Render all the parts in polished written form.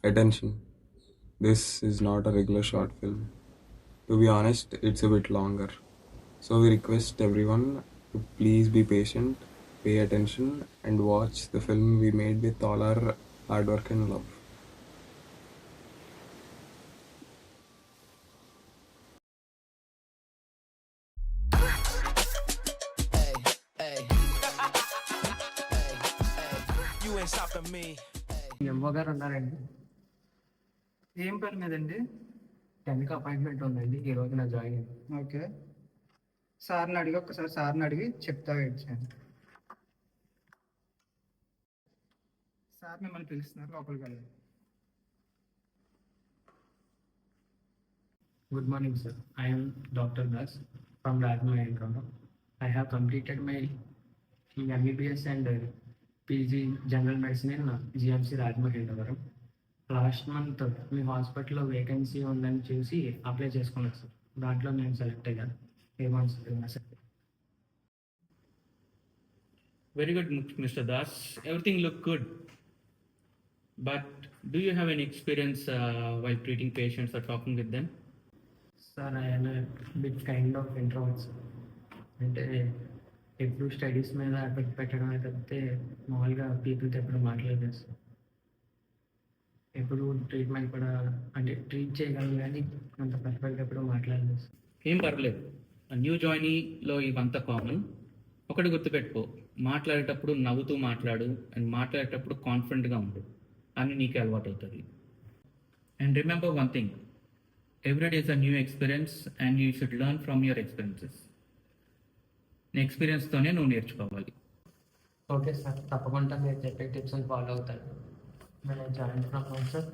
Attention, this is not a regular short film. To be honest, it's a bit longer. So we request everyone to please be patient, pay attention, and watch the film we made with all our hard work and love. MO గారు ఉన్నారండి. ఏం పని మీదండి? 10కి appointment ఉందండి, ఈ రోజు నా జాయినింగ్. ఓకే, ఒకసారి సార్ని అడిగి చెప్తా, వెయిట్ చేయండి. సార్ మిమ్మల్ని పిలుస్తున్నారు, లోపలికి వెళ్ళండి. Good morning sir, I'm doctor Das from Rajamahendravaram. I have completed my MBBS and PG General Medicine in GMC Rajamahendravaram. Last month మీ హాస్పిటల్లో వేకెన్సీ ఉందని చూసి అప్లై చేసుకున్నాను సార్. దాంట్లో నేను సెలెక్ట్ అయ్యాను. ఏమనుకుంటున్నా sir? Very good, Mr. Das. Everything looked good. But do you have any experience while treating patients or talking with them? Sir I'm bit kind of introvert sir. అంటే ఎప్పుడు studies మీద effect పెట్టడం తప్పితే మామూలుగా పీపుల్తో ఎప్పుడు మాట్లాడలేదు sir. ఎప్పుడు treatment కూడా అంటే ట్రీట్ చేయగలను కానీ అంత పర్ఫెక్ట్గా ఎప్పుడు మాట్లాడలేదు సార్. ఏం పర్లేదు, న్యూ జాయినీలో ఇవంతా కామన్. ఒకటి గుర్తుపెట్టుకో, మాట్లాడేటప్పుడు నవ్వుతూ మాట్లాడు అండ్ మాట్లాడేటప్పుడు కాన్ఫిడెంట్గా ఉండు, అని నీకు అలవాటు అవుతుంది. And remember one thing, every day is a new experience and you should learn from your experiences. నీ ఎక్స్పీరియన్స్తోనే నువ్వు నేర్చుకోవాలి. ఓకే సార్, తప్పకుండా మీరు చెప్పే టిప్స్ని ఫాలో అవుతాను. నేను join from sir.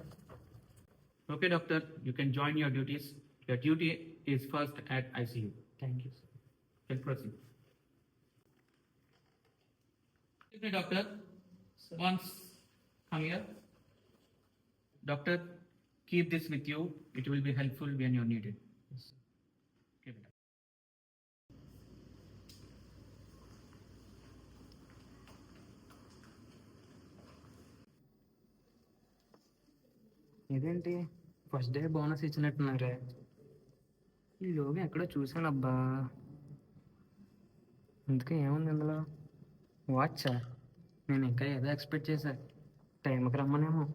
Okay, doctor, you can join your duties. Your duty is first at ICU. Thank you sir. Can proceed. Excuse me, doctor. Sir. Once come here. Doctor, keep this with you. It will be helpful when you need it. Yes, sir. Keep it. ఇదేంటి first day bonus ఇచ్చినట్టున్నారే? ఈ లోగా ఎక్కడో చూసాను అబ్బా. అందుకే ఏముంది ఇందులో? వాచా? నేను ఇంకా ఏదో ఎక్స్పెక్ట్ చేశా, టైంకి రమ్మనేమో.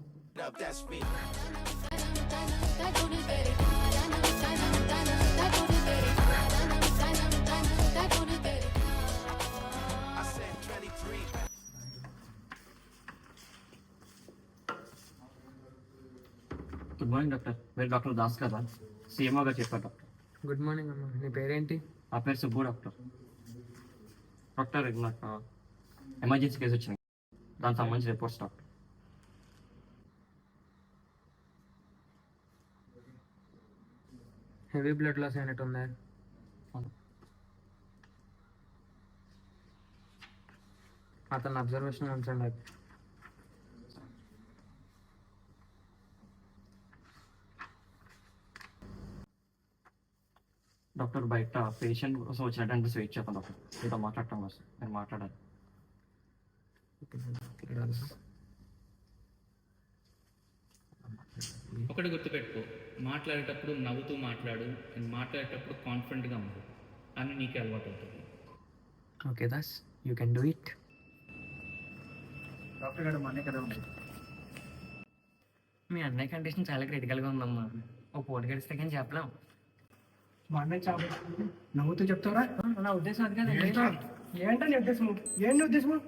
Good morning doctor. మీరు డాక్టర్ దాస్ కదా? సీఎంఓ గారు చెప్పారు డాక్టర్. గుడ్ మార్నింగ్ అమ్మా, నీ పేరేంటి? ఆ పేరు సుబ్బు డాక్టర్. డాక్టర్, నాకు ఎమర్జెన్సీ కేసు వచ్చింది, దానికి సంబంధించిన reports doctor. Heavy blood loss అయినట్టు ఉందా? అతను అబ్జర్వేషన్ ఉంచండి. డాక్టర్, బయట పేషెంట్ కోసం వచ్చినట్టు వెయిట్ చేస్తాను డాక్టర్. మీతో మాట్లాడటం కోసం నేను మాట్లాడాలి. ఒకటి గుర్తుపెట్టుకో, మాట్లాడేటప్పుడు నవ్వుతూ మాట్లాడు అండ్ మాట్లాడేటప్పుడు కాన్ఫిడెంట్గా ఉండు, అని నీకు అలవాటు అవుతుంది. Okay Das, you can do it. Doctor గారు మా అన్నయ్య కదా ఉంది. మీ అన్నయ్య కండిషన్ చాలా క్రిటికల్గా ఉందమ్మా. ఓ పోటీ గడిస్తే కానీ చెప్పలేం. మా అన్నయ్య చాలా నవ్వుతూ చెప్తారా? నా ఉద్దేశం అది కాదు. ఏంటో నీ ఉద్దేశము? ఏంటి ఉద్దేశము?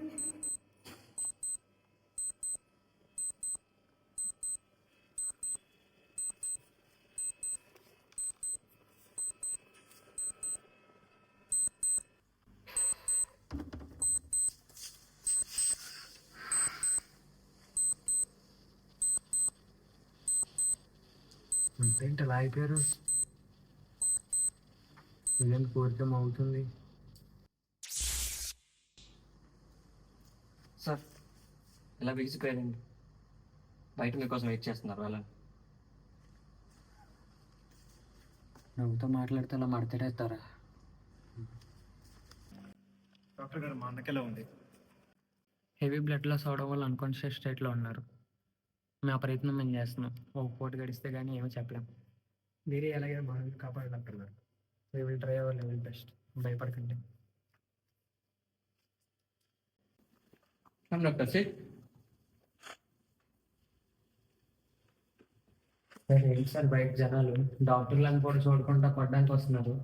అంతేంటి అలా అయిపోయారు? ఇదేంటి కోరిక అవుతుంది? సార్, ఇలా బిగిసిపోయారండి, బయట మీకోసం వెయిట్ చేస్తున్నారు. అలా నవ్వుతో మాట్లాడితే అలా మడతడేస్తారా? డాక్టర్ గారు మా అన్నకి ఎలా ఉంది? హెవీ బ్లడ్ లాస్ అవడం వల్ల అన్కాన్షియస్ స్టేట్లో ఉన్నారు. మా ప్రయత్నం మేము చేస్తున్నాం. ఒక పూట గడిస్తే కానీ ఏమీ చెప్పలేం. మీరే ఎలాగైనా మా కాపాడు డాక్టర్ గారు. We will try our level best. భయపడకండి. Doctor sit. సార్ ఏంటి సార్ బయట జనాలు డాక్టర్లను కూడా చూడకుండా కొట్టడానికి వస్తున్నారు.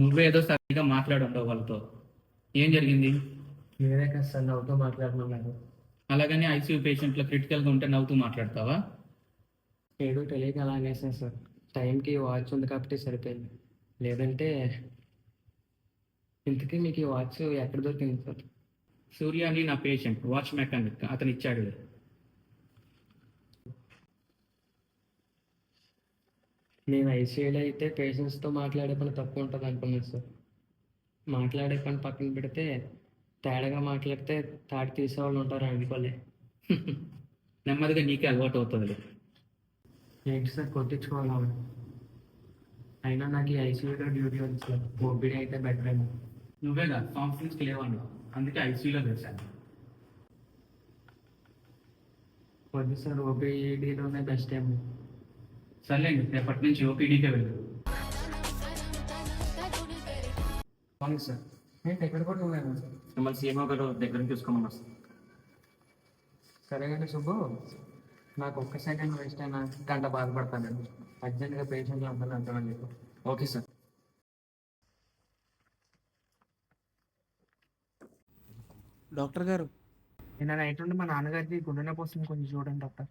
నువ్వేదో సరిగా మాట్లాడుండవు వాళ్ళతో. ఏం జరిగింది? మీరే కదా సార్ నవ్వుతూ మాట్లాడుతున్నారు. అలాగని ఐసీయూ పేషెంట్లో క్రిటికల్గా ఉంటే నవ్వుతూ మాట్లాడతావా? ఏదో తెలియక అలా అనేసాను సార్. టైంకి వాచ్ ఉంది కాబట్టి సరిపోయింది. లేదంటే ఇంతకీ మీకు ఈ వాచ్ ఎక్కడ దొరికింది సార్? సూర్య అని నా పేషెంట్, వాచ్ మెకానిక్, అతను ఇచ్చాడు. నేను ఐసీయూలో అయితే పేషెంట్స్తో మాట్లాడే పని తక్కువ ఉంటుంది అనుకున్నాను సార్. మాట్లాడే పని పక్కన పెడితే తేడాగా మాట్లాడితే తాటి తీసేవాళ్ళు ఉంటారు అనుకోలే. నెమ్మదిగా నీకే అలవాటు అవుతుంది. ఏంటి సార్ కొట్టించుకోవాలి? అయినా నాకు ఈ ఐసీయూలో డ్యూటీ ఉంది సార్. ఓపీడీ అయితే బెటర్ ఏమో. నువ్వేగా కాన్ఫిడెన్స్కి లేవన్నావు, అందుకే ఐసీయూలో వేశాను. వద్దు సార్, ఓపీడీలోనే బెస్ట్ ఏమో. సర్లేండి, రేపటి నుంచి ఓపీడీకే వెళ్ళు. అవును సార్. నేను ఎక్కడ కూడా ఉన్నాను సార్. మిమ్మల్ని సీఎంఓ గారు దగ్గర చూసుకోమని వస్తాను. సరే కానీ సుబ్బు, నాకు ఒక్క సెకండ్ వేస్ట్ అయినా గంట బాధపడతాను. అర్జెంట్గా పేషెంట్లు అందరూ అంటామని చెప్పు. Okay sir. డాక్టర్ గారు, నిన్న నైట్ నుండి మా నాన్నగారికి గుండె నొప్పి వస్తుంది, కొంచెం చూడండి doctor.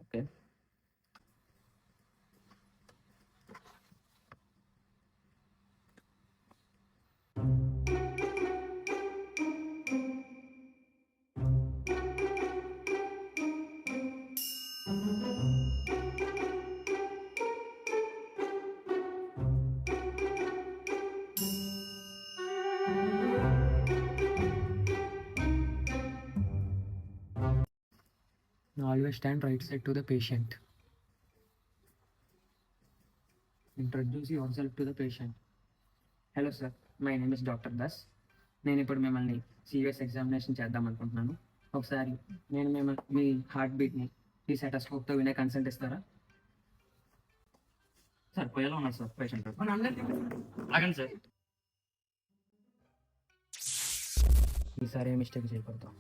Okay. Always stand right side to the patient. Introduce yourself to the patient. Hello sir, my name is Dr. Das. నేను ఇప్పుడు మిమ్మల్ని సీరియస్ ఎగ్జామినేషన్ చేద్దాం అనుకుంటున్నాను. ఒకసారి నేను మిమ్మల్ని మీ హార్ట్ బీట్ని ఈ సెటస్కోప్తో వినే కన్సల్ట్ ఇస్తారా? సార్ పోయేలా ఉన్నారు సార్ పేషెంట్. ఆగండి సార్. ఈసారి ఏ మిస్టేక్ చేయకూడదు.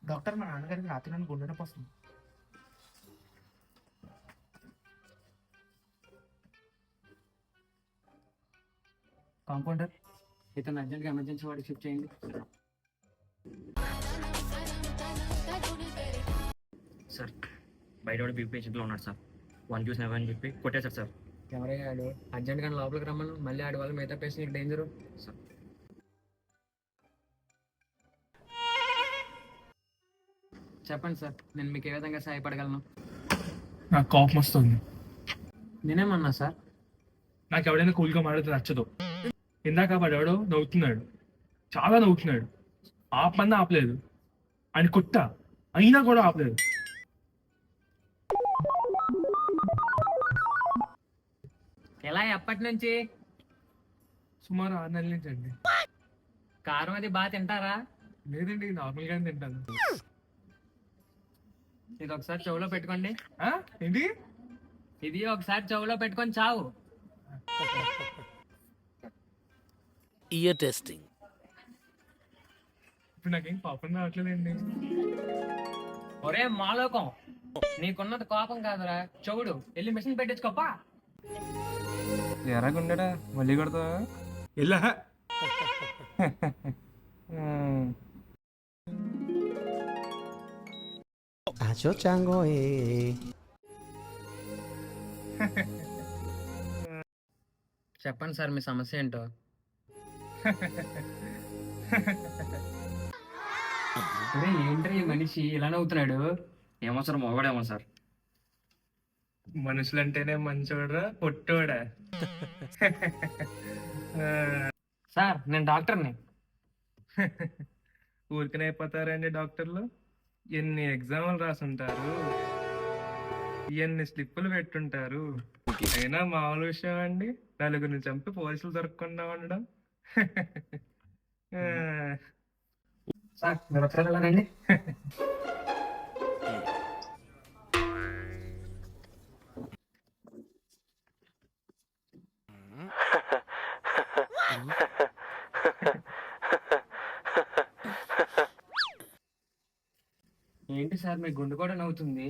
డాక్టర్, మా నాన్నగారికి రాత్రి నుండి గుండె నొప్పి వస్తుంది. కాంపౌండర్, ఇతను అర్జెంట్గా ఎమర్జెన్సీ వాడికి షిఫ్ట్ చేయండి. సార్ బయట కూడా బీపీ పేషెంట్లో ఉన్నాడు సార్. వాళ్ళు చూసిన ఎవరని చెప్పి కొట్టేశారు సార్. ఎవరైనా ఆడు అర్జెంట్గా లోపలికి రమ్మను. మళ్ళీ ఆడి వల్ల మిగతా పేషెంట్కి డేంజరు. సార్ చెప్పండి సార్, నేను మీకు ఏ విధంగా సహాయపడగలను? నాకు కోపం వస్తుంది. నేనేమన్నా సార్? నాకు ఎవడైనా కూల్గా మాట్లాడితే నచ్చదు. ఇందాక వాడు ఎవడో నవ్వుతున్నాడు, చాలా నవ్వుతున్నాడు. ఆపమన్నా ఆపలేదు. ఆయన కొట్ట అయినా కూడా ఆపలేదు. ఎలా ఎప్పటి నుంచి? సుమారు 6 నెలల నుంచి అండి. కారం అది బాగా తింటారా? లేదండి, నార్మల్గానే తింటాను. ఇది ఒకసారి చెవులో పెట్టుకోండి. ఆ? ఏంటి? ఇది ఒకసారి చెవులో పెట్టుకొని చావు. Year testing. ఇప్పుడు నాకేం పాపం రావట్లేదండి. ఒరే మాలోకం, నీకున్నది కోపం కాదురా చెవుడు. వెళ్ళి మిషన్ పెట్టించుకోపా. ఎలాగుండడా మళ్ళీ కొడతావా? ఇలా Acho chango చెప్పండి సార్, మీ సమస్య ఏంటో. ఒరే ఏంట్రీ ఈ మనిషి ఇలా నవ్వుతున్నాడు? ఏమో సార్, మొగడేమో సార్. మనుషులంటేనే మంచోడరా పొట్టోడా? సార్ నేను డాక్టర్ని. ఊరికనే అయిపోతారండి డాక్టర్లు. ఎన్ని ఎగ్జామ్లు రాసుంటారు, ఎన్ని స్లిప్పులు పెట్టుంటారు. అయినా మామూలు విషయం అండి, నలుగురిని చంపి పోలీసులు దొరకకుండా ఉండడం. సార్ మీరు ఒకసారి వెళ్ళండి. ఏంటి సార్ మీ గుండె కూడా నవ్వుతుంది?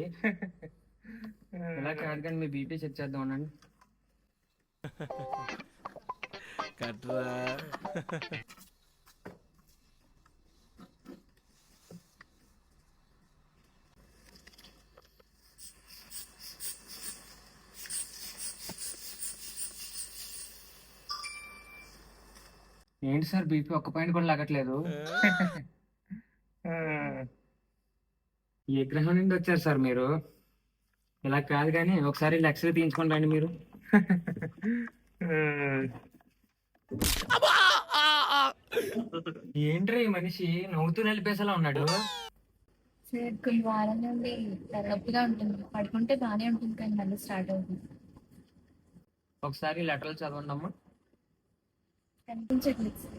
ఇలా కాదు కానీ మీ బీపీ చెక్ చేద్దాం అనండి. కట్రా. ఏంటి సార్ బీపీ ఒక్క పాయింట్ కూడా లాగట్లేదు? ఏ గ్రహం నుండి వచ్చారు సార్ మీరు? ఇలా కాదు కానీ ఒకసారి ఎక్స్రే తీయించుకొని రండి మీరు. ఏంట్రా ఈ మనిషి నవ్వుతూ నిలిపేసేలా ఉన్నాడు? సార్ కొన్ని వారాల నుండి తలనొప్పిగా ఉంటుంది. పడుకుంటే బాగానే ఉంటుంది కానీ మళ్ళీ స్టార్ట్ అవుతుంది. ఒకసారి లెటర్లు చదవండి అమ్మా. కనిపించట్లేదు సార్.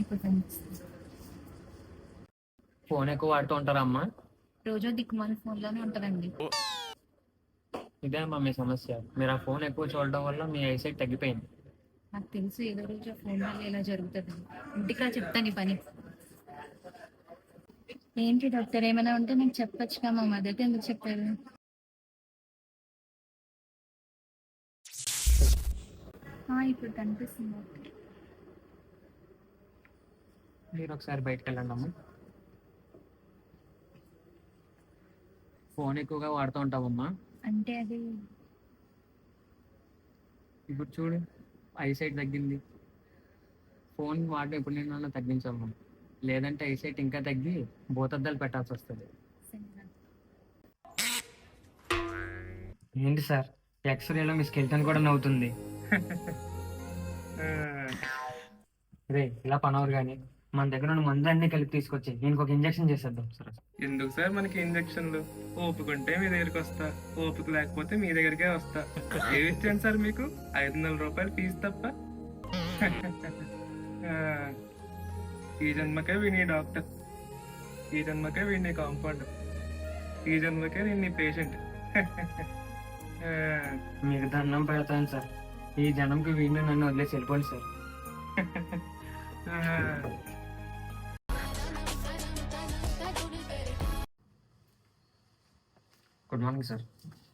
ఇప్పుడు కనిపిస్తుంది. ఫోన్ ఎక్కువ వాడుతూ ఉంటారా అమ్మా? రోజు దిక్కుమాలి ఫోన్లోనే ఉంటుందండి. ఇదే అమ్మా మీ సమస్య. మీరు ఆ ఫోన్ ఎక్కువ చూడడం వల్ల మీ ఐసైట్ తగ్గిపోయింది. నాకు తెలుసు ఏదో రోజు ఫోన్ వల్ల ఇలా జరుగుతుంది. ఇంటికా చెప్తాను ఈ పని. ఏంటి డాక్టర్ ఏమైనా ఉంటే నాకు చెప్పొచ్చుగా, మా మదర్కి ఎందుకు చెప్పారు? ఇప్పుడు కనిపిస్తుంది. మీరు ఒకసారి బయటకు వెళ్ళండి అమ్మా. ఫోన్ ఎక్కువగా వాడుతూ ఉంటావమ్మా. అంటే అది ఇప్పుడు చూడు ఐసైట్ తగ్గింది. ఫోన్ వాడడం ఇప్పుడు నేను తగ్గించమ్మా, లేదంటే ఐసైట్ ఇంకా తగ్గి భూతద్దాలు పెట్టాల్సి వస్తుంది. ఏంటి సార్ ఎక్స్రేలో మీ స్కెల్టన్ కూడా నవ్వుతుంది? రే ఇలా పనవరు కానీ మన దగ్గర ఉన్న మందు అన్ని కలిపి తీసుకొచ్చి నేను ఒక ఇంజెక్షన్ చేసేద్దాం సార్. ఎందుకు సార్ మనకి ఇంజక్షన్లు? ఓపుకుంటే మీ దగ్గరికి వస్తా, ఓపిక లేకపోతే మీ దగ్గరికే వస్తా. ఏమి ఇచ్చాను సార్ మీకు? 500 రూపాయలు ఫీజు తప్ప. ఈ జన్మకే వీడి డాక్టర్, ఈ జన్మకే వీడిని కాంపౌండర్, ఈ జన్మకే నేను నీ పేషెంట్. మీకు దండం పెడతాను సార్. ఈ జనంకి వీడిని నన్ను వదిలేసి వెళ్ళిపోండి sir. Good morning sir.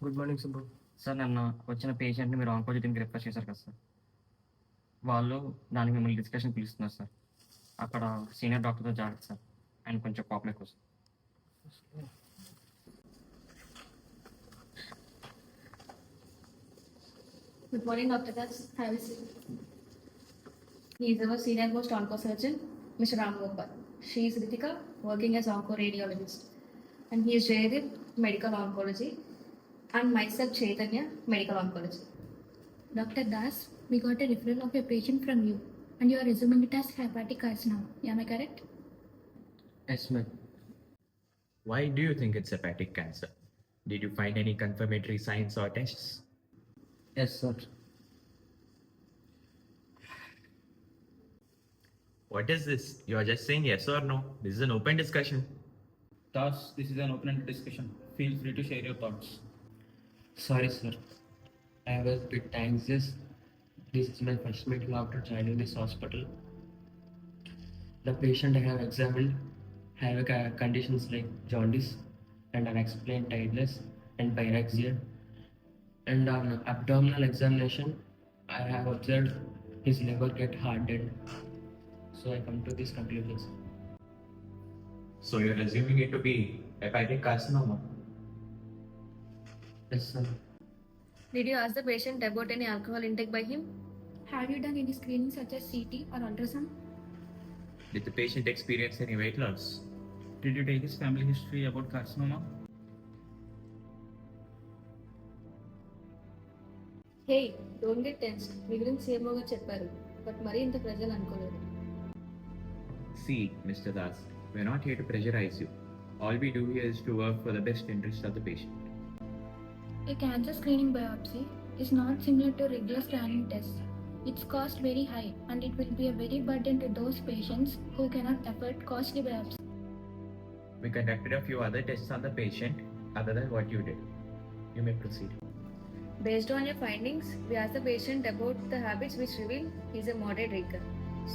Good morning Subbu. Sir నన్ను వచ్చిన పేషెంట్ని మీరు ఆంకాలజీ టీమ్కి రిఫర్ చేశారు కదా సార్. వాళ్ళు దానికి మిమ్మల్ని డిస్కషన్ పిలుస్తున్నారు సార్. అక్కడ సీనియర్ డాక్టర్తో జాగ్రత్త సార్. ఆయన కొంచెం కోపం ఎక్కువ sir. Good morning, Dr. Das. Have a seat. He is our senior most onco-surgeon, Mr. Ram Gopal. She is Ritika, working as onco-radiologist. And he is Jayadip, medical oncology. And myself, Chaitanya, medical oncology. Dr. Das, we got a referral of a patient from you. And you are resuming it as hepatic carcinoma. Am I correct? Yes, ma'am. Why do you think it's hepatic cancer? Did you find any confirmatory signs or tests? Yes, sir. What is this? You are just saying yes or no. This is an open discussion. Thus, this is an open discussion. Feel free to share your thoughts. Sorry, sir. I was a bit anxious. This is my first meeting after joining this hospital. The patient I have examined have conditions like jaundice and unexplained tiredness and pyrexia. And on abdominal examination, I have observed his liver get hardened. So I come to this conclusion. So you're assuming it to be hepatic carcinoma? Yes, sir. Did you ask the patient about any alcohol intake by him? Have you done any screening such as CT or ultrasound? Did the patient experience any weight loss? Did you take his family history about carcinoma? Hey, don't get tensed. మీ గురించి సేమోగా చెప్పారు, but మరీ ఇంత pressure అనుకోలేదు. See, Mr. Das, we're not here to pressurize you. All we do here is to work for the best interest of the patient. A cancer screening biopsy is not similar to regular scanning tests. Its cost very high and it will be a very burden to those patients who cannot afford costly biopsy. We conducted a few other tests on the patient other than what you did. You may proceed. Based on your findings, we asked the patient about the habits which reveal he is a moderate drinker.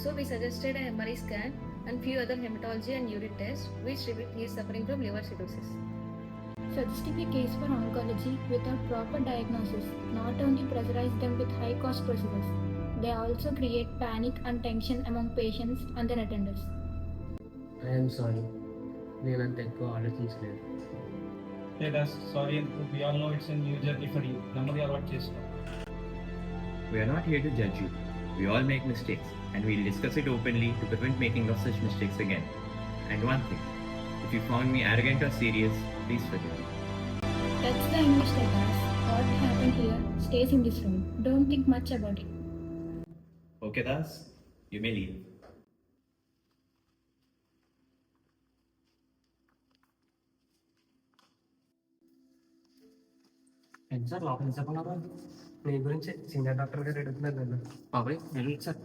So we suggested an MRI scan and few other hematology and urine tests which reveal he is suffering from liver cirrhosis. Suggesting a case for oncology without proper diagnosis not only pressurize them with high cost procedures, they also create panic and tension among patients and their attenders. I'm sorry, నేనంత ఎక్కువ ఆలోచించలేదు. Sorry, we all know it's a new journey for you. నెమ్మది అలవాటు చేసుకో. We are not here to judge you. We all make mistakes, and we'll discuss it openly to prevent making of such mistakes again. And one thing, if you found me arrogant or serious, please forgive me. That's the English that us. What happened here stays in this room. Don't think much about it. Okay, Das, you may leave. ఏంటి sir లోపల చెప్పన్నారు? నీ గురించి senior doctor గారు అడుగుతున్నారు నన్ను. బాబాయ్ వెళ్ళండి sir.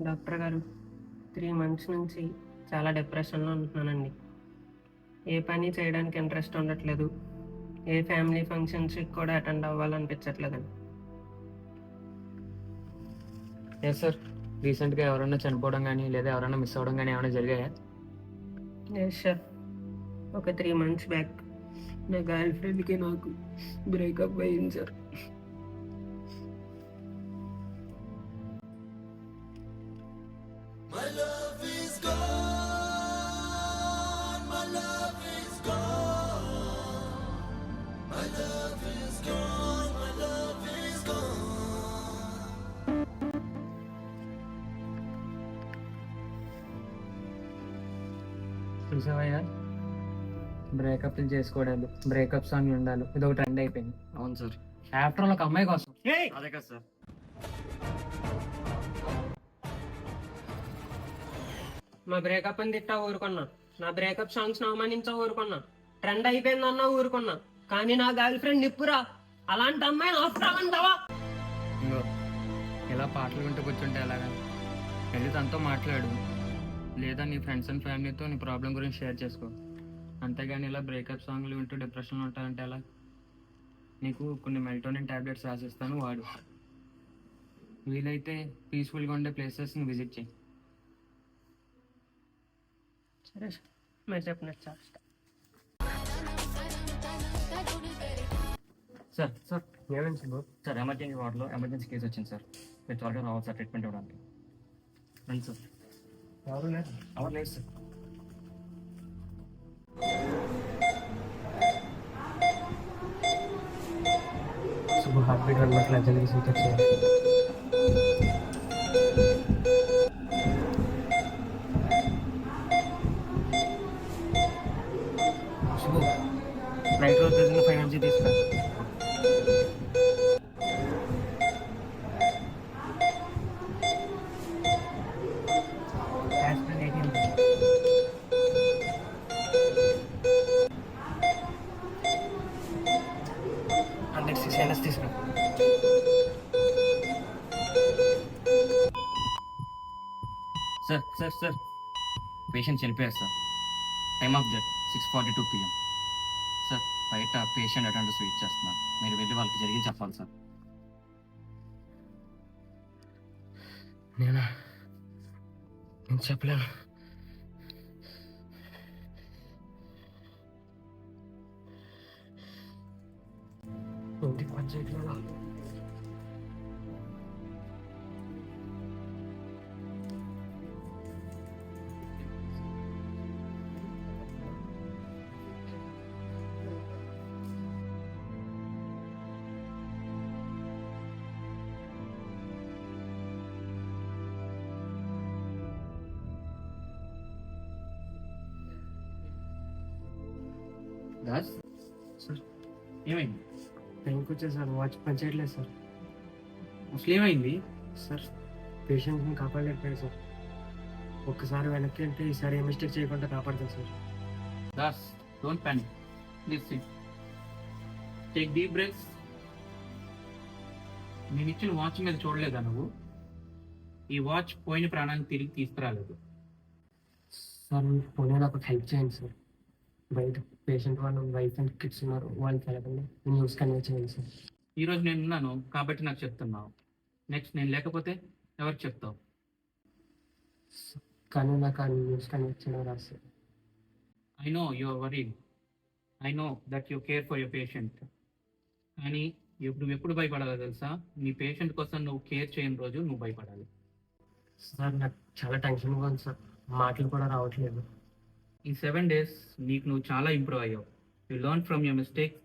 Doctor గారు, 3 months నుంచి చాలా డిప్రెషన్లో ఉంటున్నానండి. ఏ పని చేయడానికి ఇంట్రెస్ట్ ఉండట్లేదు. ఏ ఫ్యామిలీ ఫంక్షన్స్కి కూడా అటెండ్ అవ్వాలనిపించట్లేదండి. ఏ సార్, రీసెంట్గా ఎవరైనా చనిపోవడం కానీ లేదా ఎవరైనా మిస్ అవ్వడం కానీ ఏమైనా జరిగాయా? ఎస్ సార్, ఒక 3 months బ్యాక్ నా గర్ల్ ఫ్రెండ్కి నాకు బ్రేకప్ అయ్యింది సార్. చూసావయ్యా, బ్రేకప్లు చేసుకోవడాలు, బ్రేకప్ సాంగ్ ఉండాలి, ఇది ఒక ట్రెండ్ అయిపోయింది. అవును సార్. ఆఫ్టర్ ఆల్ ఒక అమ్మాయి కోసం. అదే కదా సార్. మా బ్రేకప్ అని తిట్టా ఊరుకున్నా. నా బ్రేకప్ సాంగ్స్ అవమానించా ఊరుకున్నా. ట్రెండ్ అయిపోయిందన్నా ఊరుకున్నా. కానీ నా గర్ల్ ఫ్రెండ్ నిప్పురా. అలాంటి అమ్మాయిని ఆపుతావంటావా? ఇంకో ఇలా పాటలు వింటూ కూర్చుంటే ఎలాగా? వెళ్ళి తనతో మాట్లాడు, లేదా నీ ఫ్రెండ్స్ అండ్ ఫ్యామిలీతో నీ ప్రాబ్లం గురించి షేర్ చేసుకో. అంతేగాని ఇలా బ్రేకప్ సాంగ్లు వింటూ డిప్రెషన్లో ఉంటారంటే ఎలా? నీకు కొన్ని మెల్టోనిన్ టాబ్లెట్స్ రాసిస్తాను, వాడు. వీలైతే పీస్ఫుల్గా ఉండే ప్లేసెస్ని విజిట్ చేయి. సరే సార్, మీరు చెప్పినట్టు చేస్తా. సార్ సార్ ఏమైంది సార్? సార్ ఎమర్జెన్సీ వార్డులో ఎమర్జెన్సీ కేసు వచ్చింది సార్. మీరు త్వరగా రావాలి సార్ ట్రీట్మెంట్ ఇవ్వడానికి. రండి సార్. ఎవరు లేదు. అవర్ లేదు సార్. శుభ హార్ట్ బీట్ 1 లక్ష జరిగి సూచన చేయాలి. శుభు, రైట్ రోజు ప్రజెంట్ 5 mg తీసుకురా. తీసుకురా. సార్ సార్ సార్, పేషెంట్ చనిపోయారు sir. Time of death 6:42 PM. Sir బయట పేషెంట్ అటెండర్స్ వెయిట్ చేస్తున్నారు. మీరు వెళ్ళి వాళ్ళకి జరిగి చెప్పాలి సార్. నేను చెప్పలేను. ఇంటికి పంచాయతీలో దాస్ సార్ ఏమైంది? టైంకి వచ్చేది సార్. వాచ్ పనిచేయట్లేదు సార్. అసలు ఏమైంది? సార్ పేషెంట్ని కాపాడలేకపోయాడు సార్. ఒక్కసారి వెనక్కి వెళ్తే ఈసారి ఏ మిస్టేక్ చేయకుండా కాపాడతాను sir. Das, don't panic, please sit, take deep breaths. నేను ఇచ్చిన వాచ్ మీద చూడలేదా నువ్వు? ఈ వాచ్ పోయిన ప్రాణాన్ని తిరిగి తీసుకురాలేదు. సార్ పోనీ నాకు హెల్ప్ చేయండి సార్. బయట పేషెంట్ వాళ్ళ వైఫ్ అండ్ కిడ్స్ ఉన్నారు, వాళ్ళకి వెళ్ళకండి, న్యూస్ కన్వే చేయండి సార్. ఈరోజు నేను ఉన్నాను కాబట్టి నాకు చెప్తున్నావు. నెక్స్ట్ నేను లేకపోతే ఎవరికి చెప్తావు? కానీ నాకు ఆ న్యూస్ కన్వే చేయడం రాదు sir. I know you are worried, I know that you care for your patient. కానీ నువ్వు ఎప్పుడు భయపడాలో తెలుసా? నీ పేషెంట్ కోసం నువ్వు కేర్ చేయని రోజు నువ్వు భయపడాలి. సార్ నాకు చాలా టెన్షన్గా ఉంది సార్, మాటలు కూడా రావట్లేదు. ఈ 7 days నీకు నువ్వు చాలా ఇంప్రూవ్ అయ్యావు. You learn from your mistake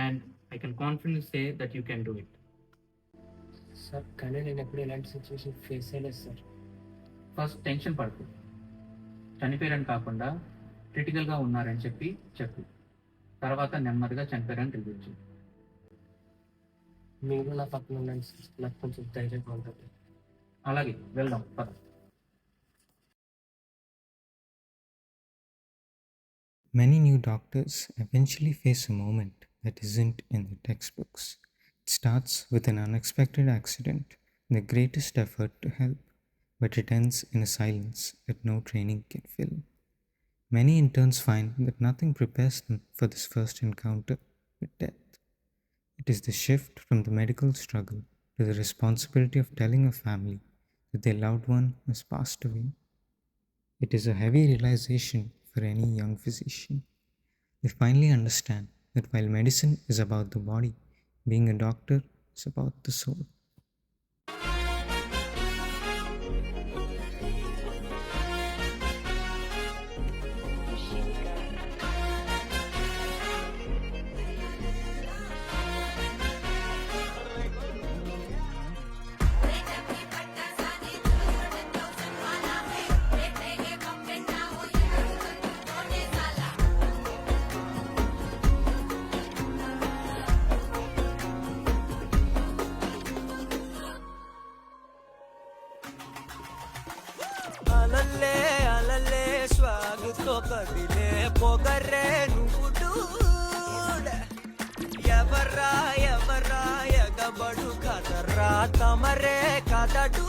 and I can confidently say that you can do it. Sir కానీ నేను ఎప్పుడు ఇలాంటి సిచ్యువేషన్ ఫేస్ చేయలేదు సార్. ఫస్ట్ టెన్షన్ పడకు, చనిపోయారని కాకుండా క్రిటికల్గా ఉన్నారని చెప్పు. తర్వాత నెమ్మదిగా చనిపోయారని తెలియచ్చు. మీరు నా పక్కన ఉండండి సార్, నాకు కొంచెం ధైర్యంగా ఉంటుంది. అలాగే వెళ్దాం పద. Many new doctors eventually face a moment that isn't in the textbooks. It starts with an unexpected accident, the greatest effort to help, but it ends in a silence that no training can fill. Many interns find that nothing prepares them for this first encounter with death. It is the shift from the medical struggle to the responsibility of telling a family that their loved one has passed away. It is a heavy realization for any young physician. They finally understand that while medicine is about the body, being a doctor is about the soul. అలల్లే అలల్లే స్వాగుతో కదిలే పొగరే నువ్వు Dude. ఎవరా ఎవరా ఎగబడు కదరా తమరే కదడు.